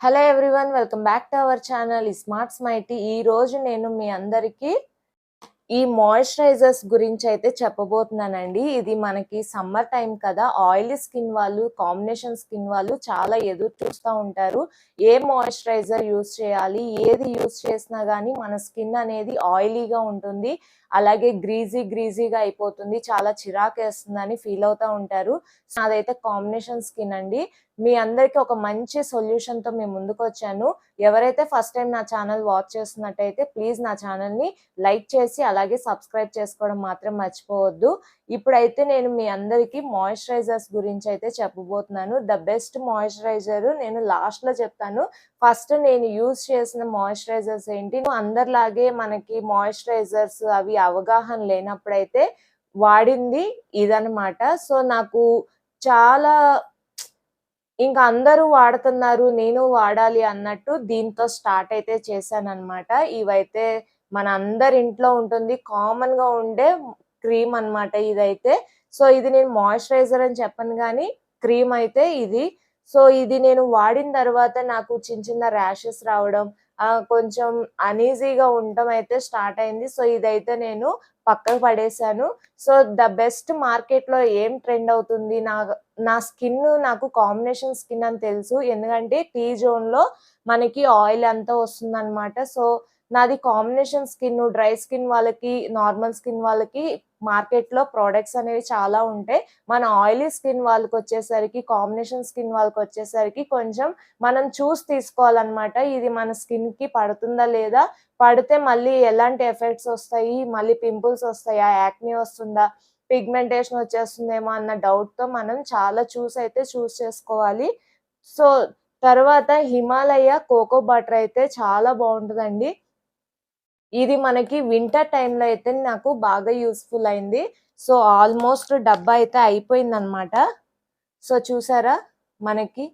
Hello everyone, welcome back to our channel Smart Smighty. ఈ రోజు నేను మీ అందరికీ ఈ మాయిశ్చరైజర్స్ గురించి అయితే చెప్పబోతున్నానండి. ఇది మనకి సమ్మర్ టైం కదా, ఆయిలీ స్కిన్ వాళ్ళు, కాంబినేషన్ స్కిన్ వాళ్ళు చాలా ఎదురు చూస్తూ ఉంటారు. ఏ మాయిశ్చరైజర్ యూస్ చేయాలి, ఏది యూస్ చేసినా కానీ మన స్కిన్ అనేది ఆయిలీగా ఉంటుంది, అలాగే గ్రీజీగా అయిపోతుంది, చాలా చిరాకేస్తుందని ఫీల్ అవుతూ ఉంటారు. నాదైతే కాంబినేషన్ స్కిన్ అండి. మీ అందరికీ ఒక మంచి సొల్యూషన్తో మేము ముందుకు వచ్చాను. ఎవరైతే ఫస్ట్ టైం నా ఛానల్ వాచ్ చేస్తున్నట్టయితే ప్లీజ్ నా ఛానల్ని లైక్ చేసి అలాగే సబ్స్క్రైబ్ చేసుకోవడం మాత్రం మర్చిపోవద్దు. ఇప్పుడైతే నేను మీ అందరికీ మాయిశ్చరైజర్స్ గురించి అయితే చెప్పబోతున్నాను. ద బెస్ట్ మాయిశ్చరైజర్ నేను లాస్ట్లో చెప్తాను. ఫస్ట్ నేను యూజ్ చేసిన మాయిశ్చరైజర్స్ ఏంటి, అందరిలాగే మనకి మాయిశ్చరైజర్స్ అవి అవగాహన లేనప్పుడైతే వాడింది ఇదనమాట. సో నాకు చాలా ఇంకా అందరూ వాడుతున్నారు, నేను వాడాలి అన్నట్టు దీంతో స్టార్ట్ అయితే చేశానన్నమాట. ఇవైతే మన అందరి ఇంట్లో ఉంటుంది, కామన్ గా ఉండే క్రీమ్ అన్నమాట ఇదైతే. సో ఇది నేను మాయిశ్చరైజర్ అని చెప్పను కానీ క్రీమ్ అయితే ఇది. సో ఇది నేను వాడిన తర్వాత నాకు చిన్న ర్యాషెస్ రావడం, కొంచెం అనీజీగా ఉండటం అయితే స్టార్ట్ అయింది. సో ఇదైతే నేను పక్కకు పడేశాను. సో ద బెస్ట్ మార్కెట్లో ఏం ట్రెండ్ అవుతుంది, నా స్కిన్ నాకు కాంబినేషన్ స్కిన్ అని తెలుసు, ఎందుకంటే టీ జోన్లో మనకి ఆయిల్ అంతా వస్తుంది అనమాట. సో నాది కాంబినేషన్ స్కిన్, డ్రై స్కిన్ వాళ్ళకి, నార్మల్ స్కిన్ వాళ్ళకి మార్కెట్లో ప్రోడక్ట్స్ అనేవి చాలా ఉంటాయి. మన ఆయిలీ స్కిన్ వాళ్ళకి వచ్చేసరికి, కాంబినేషన్ స్కిన్ వాళ్ళకి వచ్చేసరికి కొంచెం మనం చూసి తీసుకోవాలన్నమాట. ఇది మన స్కిన్కి పడుతుందా లేదా, పడితే మళ్ళీ ఎలాంటి ఎఫెక్ట్స్ వస్తాయి, మళ్ళీ పింపుల్స్ వస్తాయా, యాక్నీ వస్తుందా, పిగ్మెంటేషన్ వచ్చేస్తుందేమో అన్న డౌట్తో మనం చాలా చూస్ చేసుకోవాలి. సో తర్వాత హిమాలయ కోకో బటర్ అయితే చాలా బాగుంటుందండి. ఇది మనకి వింటర్ టైంలో అయితే నాకు బాగా యూస్ఫుల్ అయింది. సో ఆల్మోస్ట్ డబ్బా అయితే అయిపోయిందనమాట. సో చూసారా, మనకి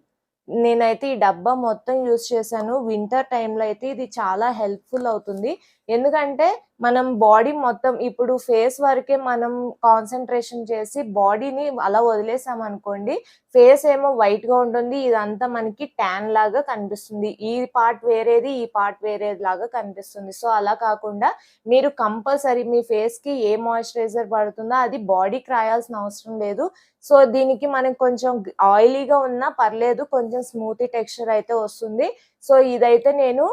నేనైతే ఈ డబ్బా మొత్తం యూస్ చేశాను. వింటర్ టైంలో అయితే ఇది చాలా హెల్ప్ఫుల్ అవుతుంది. ఎందుకంటే మనం బాడీ మొత్తం ఇప్పుడు ఫేస్ వరకే మనం కాన్సన్ట్రేషన్ చేసి బాడీని అలా వదిలేసామనుకోండి, ఫేస్ ఏమో వైట్గా ఉంటుంది, ఇదంతా మనకి ట్యాన్ లాగా కనిపిస్తుంది. ఈ పార్ట్ వేరేది, ఈ పార్ట్ వేరేది లాగా కనిపిస్తుంది. సో అలా కాకుండా మీరు కంపల్సరీ మీ ఫేస్కి ఏ మాయిశ్చరైజర్ పడుతుందో అది బాడీకి రాయాల్సిన అవసరం లేదు. సో దీనికి మనకి కొంచెం ఆయిలీగా ఉన్నా పర్లేదు, కొంచెం స్మూతీ టెక్స్చర్ అయితే వస్తుంది. సో ఇదైతే నేను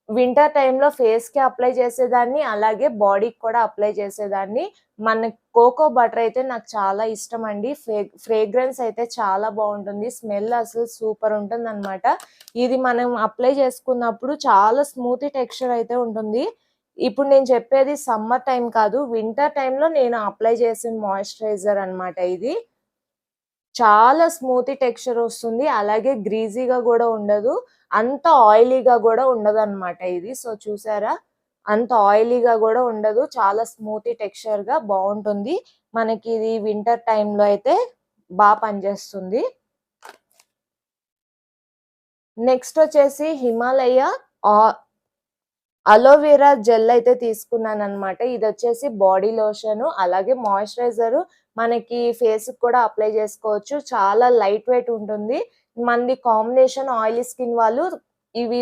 వింటర్ టైంలో ఫేస్కి అప్లై చేసేదాన్ని, అలాగే బాడీకి కూడా అప్లై చేసేదాన్ని. మన కోకో బటర్ అయితే నాకు చాలా ఇష్టం అండి. ఫ్రేగ్రెన్స్ అయితే చాలా బాగుంటుంది, స్మెల్ అసలు సూపర్ ఉంటుంది అనమాట. ఇది మనం అప్లై చేసుకున్నప్పుడు చాలా స్మూతీ టెక్స్చర్ అయితే ఉంటుంది. ఇప్పుడు నేను చెప్పేది సమ్మర్ టైం కాదు, వింటర్ టైంలో నేను అప్లై చేసిన మాయిశ్చరైజర్ అనమాట ఇది. చాలా స్మూతీ టెక్స్చర్ వస్తుంది, అలాగే గ్రీజీగా కూడా ఉండదు, అంత ఆయిలీగా కూడా ఉండదు అనమాట ఇది. సో చూసారా, అంత ఆయిలీగా కూడా ఉండదు, చాలా స్మూతీ టెక్స్చర్గా బాగుంటుంది. మనకి ఇది వింటర్ టైంలో అయితే బాగా పనిచేస్తుంది. నెక్స్ట్ వచ్చేసి హిమాలయ అలోవెరా జెల్ అయితే తీసుకున్నాను అనమాట. ఇది వచ్చేసి బాడీ లోషన్, అలాగే మాయిశ్చరైజర్ మనకి ఫేస్ కూడా అప్లై చేసుకోవచ్చు. చాలా లైట్ వెయిట్ ఉంటుంది. మనది కాంబినేషన్ ఆయిలీ స్కిన్ వాళ్ళు ఇవి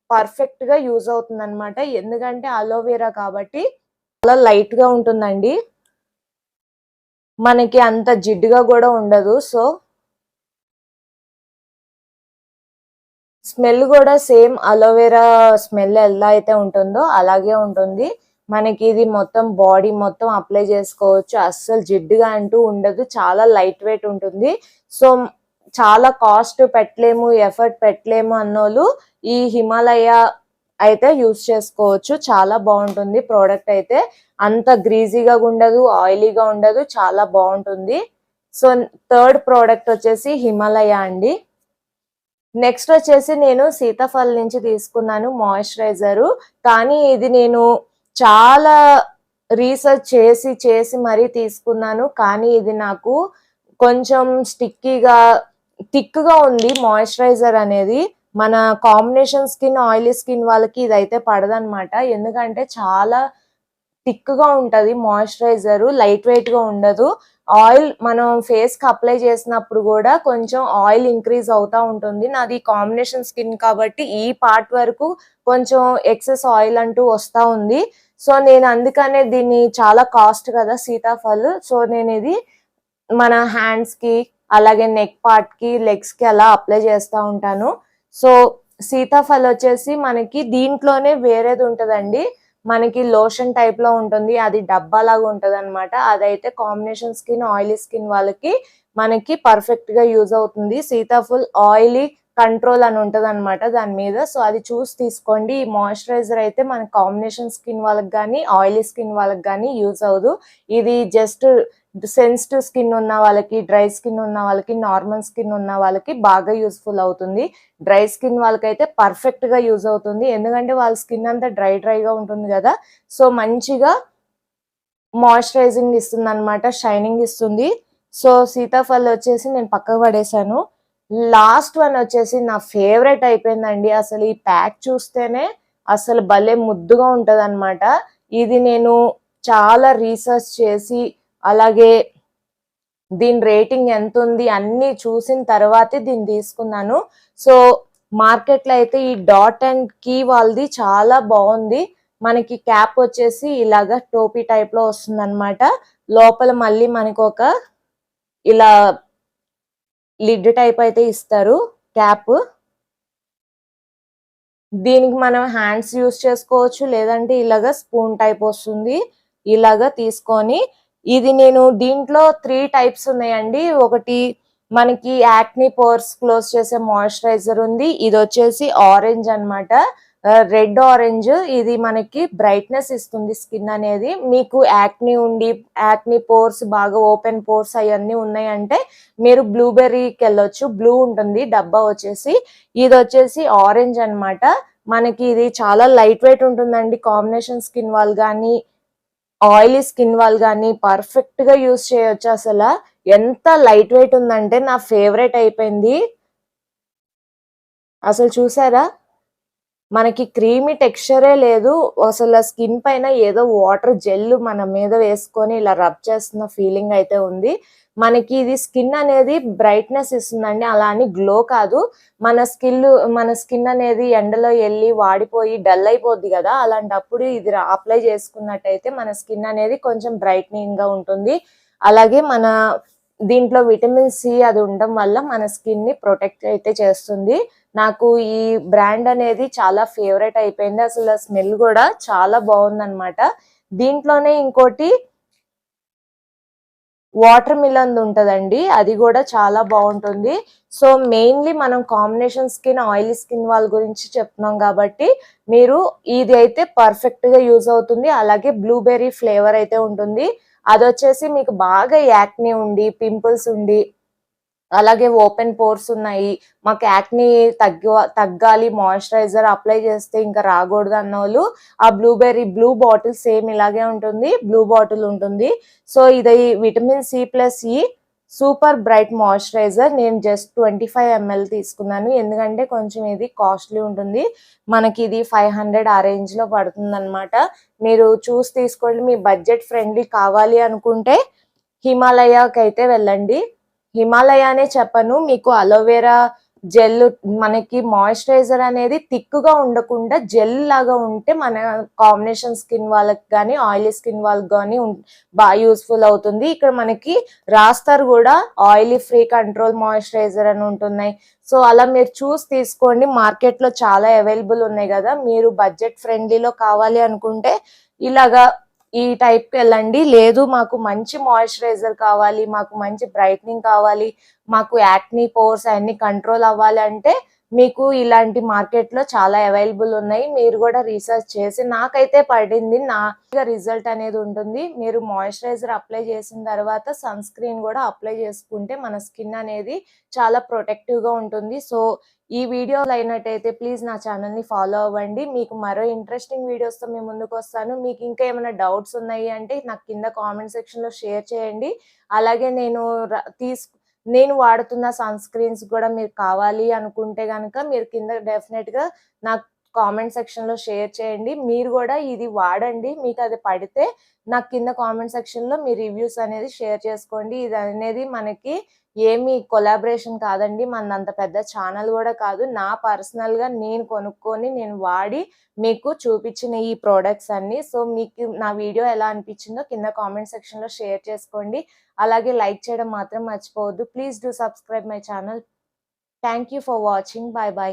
పర్ఫెక్ట్ గా యూజ్ అవుతుంది అనమాట. ఎందుకంటే అలోవెరా కాబట్టి చాలా లైట్ గా ఉంటుందండి, మనకి అంత జిడ్డుగా కూడా ఉండదు. సో స్మెల్ కూడా సేమ్ అలోవెరా స్మెల్ ఎలా అయితే ఉంటుందో అలాగే ఉంటుంది. మనకి ఇది మొత్తం బాడీ మొత్తం అప్లై చేసుకోవచ్చు, అస్సలు జిడ్డుగా అంటూ ఉండదు, చాలా లైట్ వెయిట్ ఉంటుంది. సో చాలా కాస్ట్ పెట్టలేము, ఎఫర్ట్ పెట్టలేము అన్నోళ్ళు ఈ హిమాలయ అయితే యూస్ చేసుకోవచ్చు. చాలా బాగుంటుంది ప్రోడక్ట్ అయితే, అంత గ్రీజీగా ఉండదు, ఆయిలీగా ఉండదు, చాలా బాగుంటుంది. సో థర్డ్ ప్రోడక్ట్ వచ్చేసి హిమాలయ అండి. నెక్స్ట్ వచ్చేసి నేను సీతాఫల్ నుంచి తీసుకున్నాను మాయిశ్చరైజరు, కానీ ఇది నేను చాలా రీసెర్చ్ చేసి మరీ తీసుకున్నాను. కానీ ఇది నాకు కొంచెం థిక్గా ఉంది మాయిశ్చరైజర్ అనేది. మన కాంబినేషన్ స్కిన్, ఆయిలీ స్కిన్ వాళ్ళకి ఇదైతే పడదనమాట, ఎందుకంటే చాలా థిక్‌గా ఉంటది మాయిశ్చరైజర్. లైట్ వెయిట్‌గా ఉండదు. ఆయిల్ మనం ఫేస్‌కి అప్లై చేసినప్పుడు గూడా కొంచెం ఆయిల్ ఇంక్రీజ్ అవుతా ఉంటుంది. నాది కాంబినేషన్ స్కిన్ కాబట్టి ఈ పార్ట్ వరకు కొంచెం ఎక్సెస్ ఆయిల్ అంటూ వస్తా ఉంది. సో, నేను అందుకనే దీన్ని చాలా కాస్ట్ కదా సీతాఫల్. సో, నేనిది మన హ్యాండ్స్‌కి, అలాగే నెక్ పార్ట్‌కి, లెగ్స్‌కి అలా అప్లై చేస్తా ఉంటాను. సో, సీతాఫల్ వచ్చేసి మనకి దీంట్లోనే వేరేది ఉంటదండి. మనకి లోషన్ టైప్‌లో ఉంటుంది. అది డబ్బాలాగా ఉంటదనమాట. అదైతే కాంబినేషన్ స్కిన్, ఆయిలీ స్కిన్ వాళ్ళకి మనకి పర్ఫెక్ట్‌గా యూజ్ అవుతుంది. సీతాఫల్ ఆయిలీ కంట్రోల్ అని ఉంటదనమాట దాని మీద. సో, అది చూసి తీసుకోండి. ఈ మాయిశ్చరైజర్ అయితే మన కాంబినేషన్ స్కిన్ వాళ్ళకి గానీ, ఆయిలీ స్కిన్ వాళ్ళకి గానీ యూజ్ అవ్వదు. ఇది జస్ట్ సెన్సిటివ్ స్కిన్ ఉన్న వాళ్ళకి, డ్రై స్కిన్ ఉన్న వాళ్ళకి, నార్మల్ స్కిన్ ఉన్న వాళ్ళకి బాగా యూజ్‌ఫుల్ అవుతుంది. డ్రై స్కిన్ వాళ్ళకైతే పర్ఫెక్ట్‌గా యూజ్ అవుతుంది. ఎందుకంటే వాళ్ళ స్కిన్ అంతా డ్రైగా ఉంటుంది గదా! సో, మంచిగా మాయిశ్చరైజింగ్ ఇస్తుందనమాట. షైనింగ్ ఇస్తుంది. సో, సీతాఫల్ వచ్చేసి నేను పక్కకు పడేసాను. లాస్ట్ వన్ వచ్చేసి నా ఫేవరెట్ అయిపోయిందండి. అసలు ఈ ప్యాక్ చూస్తేనే అసలు భలే ముద్దుగా ఉంటదనమాట. ఇది నేను చాలా రీసెర్చ్ చేసి, అలాగే దీని రేటింగ్ ఎంతుంది అన్నీ చూసిన తర్వాతే దీన్ని తీసుకున్నాను. సో, మార్కెట్‌లో అయితే ఈ డాట్ అండ్ కీ వాళ్ళది చాలా బావుంది. మనకి క్యాప్ వచ్చేసి ఇలాగ టోపీ టైప్‌లో వస్తుందనమాట. లోపల మళ్ళీ మనకొక ఇలా లిడ్ టైప్ అయితే ఇస్తారు క్యాప్. దీనికి మనం హ్యాండ్స్ యూజ్ చేసుకోవచ్చు. లేదంటే ఇలాగ స్పూన్ టైప్ వస్తుంది. ఇలాగ తీసుకొని ఇది నేను దీంట్లో 3 టైప్స్ ఉన్నాయండి. ఒకటి మనకి యాక్ని పోర్స్ క్లోజ్ చేసే మాయిశ్చరైజర్ ఉంది. ఇదొచ్చేసి ఆరెంజ్ అన్నమాట. రెడ్ ఆరెంజ్ ఇది మనకి బ్రైట్‌నెస్ ఇస్తుంది స్కిన్ అనేది. మీకు యాక్ని ఉండి, యాక్ని పోర్స్ బాగా ఓపెన్ పోర్స్ అయన్నీ ఉన్నాయంటే మీరు బ్లూబెర్రీకెళ్ళొచ్చు. బ్లూ ఉంటుంది డబ్బా వచ్చేసి. ఇదొచ్చేసి ఆరెంజ్ అన్నమాట. మనకి ఇది చాలా లైట్ వెయిట్ ఉంటుందండి. కాంబినేషన్ స్కిన్ వాళ్ళు గానీ, ఆయిలీ స్కిన్ వాళ్ళు గానీ పర్ఫెక్ట్‌గా యూజ్ చేయొచ్చు అసల. ఎంత లైట్ వెయిట్ ఉందంటే నా ఫేవరెట్ అయిపోయింది. అసలు చూసారా? మనకి క్రీమీ టెక్స్చరే లేదు. అసల స్కిన్ పైన ఏదో వాటర్ జెల్ మన మీద వేసుకొని ఇలా రబ్ చేస్తున్న ఫీలింగ్ అయితే ఉంది. మనకి ఇది స్కిన్ అనేది బ్రైట్‌నెస్ ఇస్తుందండి. అలా అని గ్లో కాదు. మన స్కిన్ అనేది ఎండలో ఎళ్లి వాడిపోయి డల్ అయిపోద్ది గదా! అలాంటప్పుడు ఇది అప్లై చేసుకున్నట్టయితే మన స్కిన్ అనేది కొంచెం బ్రైట్నింగ్‌గా ఉంటుంది. అలాగే దీంట్లో విటమిన్ సి అది ఉండడం వల్ల మన స్కిన్‌ని ప్రొటెక్ట్ అయితే చేస్తుంది. నాకు ఈ బ్రాండ్ అనేది చాలా ఫేవరెట్ అయిపోయింది. అసలు స్మెల్ గూడా చాలా బావుందన్నమాట. దీంట్లోనే ఇంకోటి వాటర్ మిలన్ ఉంటదండి. అది గూడా చాలా బావుంటుంది. సో, మెయిన్‌లీ మనం కాంబినేషన్ స్కిన్, ఆయిలీ స్కిన్ వాళ్ళ గురించి చెప్తున్నాం గాబట్టి, మీరు ఇది అయితే పర్ఫెక్ట్‌గా యూజ్ అవుతుంది. అలాగే బ్లూబెర్రీ ఫ్లేవర్ అయితే ఉంటుంది. అదొచ్చేసి మీకు బాగా యాక్ని ఉండి, పింపుల్స్ ఉండి, అలాగే ఓపెన్ పోర్స్ ఉన్నాయి. మాకు యాక్ని తగ్గాలి, మాయిశ్చరైజర్ అప్లై చేస్తే ఇంకా రాగూడదు అన్నోళ్ళు ఆ బ్లూ బాటిల్ సేమ్ ఇలాగే ఉంటుంది. బ్లూ బాటిల్ ఉంటుంది. సో, ఇది విటమిన్ సి ప్లస్ ఇ సూపర్ బ్రైట్ మాయిశ్చరైజర్. నేను జస్ట్ 25 ఎంఎల్ తీసుకున్నాను. ఎందుకంటే కొంచెం ఇది కాస్ట్‌లీ ఉంటుంది. మనకి ఇది 500 ఆ రేంజ్‌లో పడుతుందన్నమాట. మీరు చూసి తీసుకోండి. మీ బడ్జెట్ ఫ్రెండ్లీ కావాలి అనుకుంటే హిమాలయాకైతే వెళ్ళండి. హిమాలయ అనే చెప్పను. మీకు అలోవెరా జెల్ మనకి మాయిశ్చరైజర్ అనేది థిక్‌గా ఉండకుండా జెల్ లాగా ఉంటే మన కాంబినేషన్ స్కిన్ వాళ్ళకి గానీ, ఆయిలీ స్కిన్ వాళ్ళకి గానీ యూజ్‌ఫుల్ అవుతుంది. ఇక్కడ మనకి రాస్తారు గూడా ఆయిలీ ఫ్రీ కంట్రోల్ మాయిశ్చరైజర్ అని ఉంటున్నాయి. సో, అలా మీరు చూసి తీసుకోండి. మార్కెట్‌లో చాలా అవైలబుల్ ఉన్నాయి గదా! మీరు బడ్జెట్ ఫ్రెండ్లీలో కావాలి అనుకుంటే ఇలాగా ఈ టైప్‌కెళ్ళండి. లేదు మాకు మంచి మాయిశ్చరైజర్ కావాలి, మాకు మంచి బ్రైట్నింగ్ కావాలి, మాకు యాక్ని పోర్స్ అయన్నీ కంట్రోల్ అవ్వాలి అంటే మీకు ఇలాంటి మార్కెట్‌లో చాలా అవైలబుల్ ఉన్నాయి. మీరు గూడా రీసెర్చ్ చేసి నాకైతే పడింది. రిజల్ట్ అనేది ఉంటుంది. మీరు మాయిశ్చరైజర్ అప్లై చేసిన తర్వాత సన్ స్క్రీన్ గూడా అప్లై చేసుకుంటే మన స్కిన్ అనేది చాలా ప్రొటెక్టివ్‌గా ఉంటుంది. సో, ఈ వీడియో అయినట్టయితే ప్లీజ్ నా ఛానల్‌ని ఫాలో అవ్వండి. మీకు మరో ఇంట్రెస్టింగ్ వీడియోస్‌తో మీ ముందుకొస్తాను. మీకు ఇంకా ఏమైనా డౌట్స్ ఉన్నాయి అంటే నాకు కింద కామెంట్ సెక్షన్‌లో షేర్ చేయండి. అలాగే నేను వాడుతున్న సన్ స్క్రీన్స్ కూడా మీరు కావాలి అనుకుంటే గనక మీరు కింద డెఫినెట్‌గా నాకు కామెంట్ సెక్షన్‌లో షేర్ చేయండి. మీరు గూడా ఇది వాడండి. మీకది పడితే నాకు కింద కామెంట్ సెక్షన్‌లో మీ రివ్యూస్ అనేది షేర్ చేసుకోండి. ఇదనేది మనకి ఏమి కొలాబరేషన్ కాదండి. మనదంత పెద్ద ఛానల్ గూడా కాదు. నా పర్సనల్‌గా నేను కొనుక్కొని, నేను వాడి మీకు చూపిచ్చిన ఈ ప్రొడక్ట్స్ అన్నీ. సో, మీకు నా వీడియో ఎలా అనిపిచ్చిందో కింద కామెంట్ సెక్షన్‌లో షేర్ చేసుకోండి. అలాగే లైక్ చేయడం మాత్రం మర్చిపోవద్దు. Please do subscribe my channel. Thank you for watching. By by.